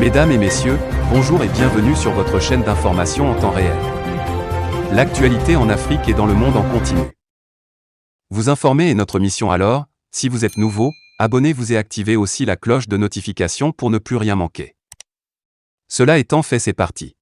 Mesdames et messieurs, bonjour et bienvenue sur votre chaîne d'information en temps réel. L'actualité en Afrique et dans le monde en continu. Vous informer est notre mission alors, si vous êtes nouveau, abonnez-vous et activez aussi la cloche de notification pour ne plus rien manquer. Cela étant fait, c'est parti.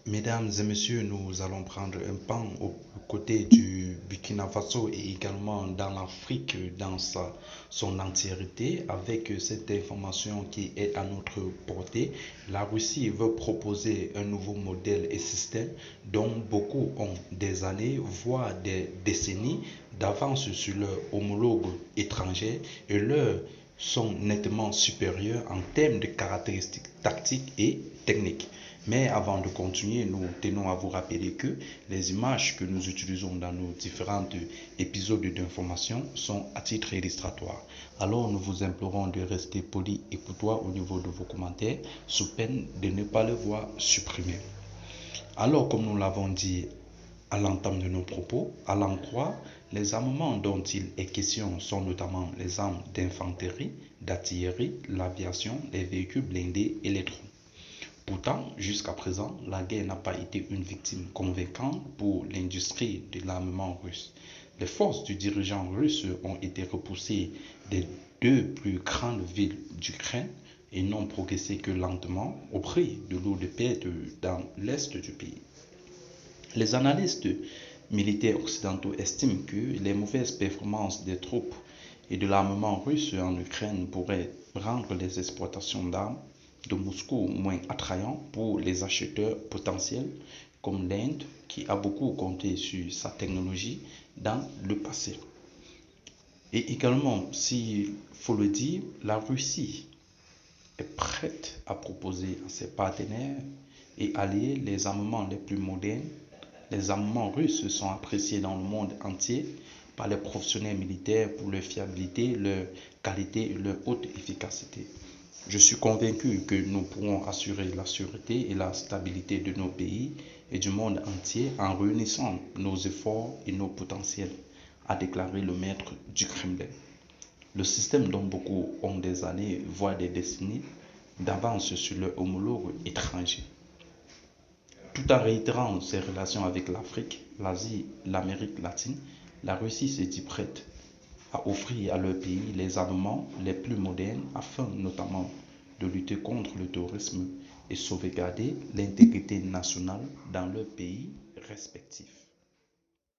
Mesdames et messieurs, nous allons prendre un pan aux côtés du Burkina Faso et également dans l'Afrique dans son entièreté avec cette information qui est à notre portée. La Russie veut proposer un nouveau modèle et système dont beaucoup ont des années, voire des décennies d'avance sur leurs homologues étrangers et leurs sont nettement supérieurs en termes de caractéristiques tactiques et techniques. Mais avant de continuer, nous tenons à vous rappeler que les images que nous utilisons dans nos différents épisodes d'information sont à titre illustratoire. Alors nous vous implorons de rester poli et courtois au niveau de vos commentaires, sous peine de ne pas les voir supprimés. Alors, comme nous l'avons dit à l'entame de nos propos, à l'en croire, les armements dont il est question sont notamment les armes d'infanterie, d'artillerie, l'aviation, les véhicules blindés et les drones. Pourtant, jusqu'à présent, la guerre n'a pas été une victime convaincante pour l'industrie de l'armement russe. Les forces du dirigeant russe ont été repoussées des deux plus grandes villes d'Ukraine et n'ont progressé que lentement au prix de lourdes pertes dans l'est du pays. Les analystes militaires occidentaux estiment que les mauvaises performances des troupes et de l'armement russe en Ukraine pourraient rendre les exportations d'armes de Moscou moins attrayant pour les acheteurs potentiels comme l'Inde qui a beaucoup compté sur sa technologie dans le passé. Et également, s'il faut le dire, la Russie est prête à proposer à ses partenaires et alliés les armements les plus modernes. Les armements russes sont appréciés dans le monde entier par les professionnels militaires pour leur fiabilité, leur qualité et leur haute efficacité. Je suis convaincu que nous pourrons assurer la sûreté et la stabilité de nos pays et du monde entier en réunissant nos efforts et nos potentiels, a déclaré le maître du Kremlin. Le système dont beaucoup ont des années, voire des décennies, d'avance sur leurs homologues étrangers. Tout en réitérant ses relations avec l'Afrique, l'Asie, l'Amérique latine, la Russie se dit prête à offrir à leur pays les armements les plus modernes afin notamment de lutter contre le terrorisme et sauvegarder l'intégrité nationale dans leurs pays respectifs.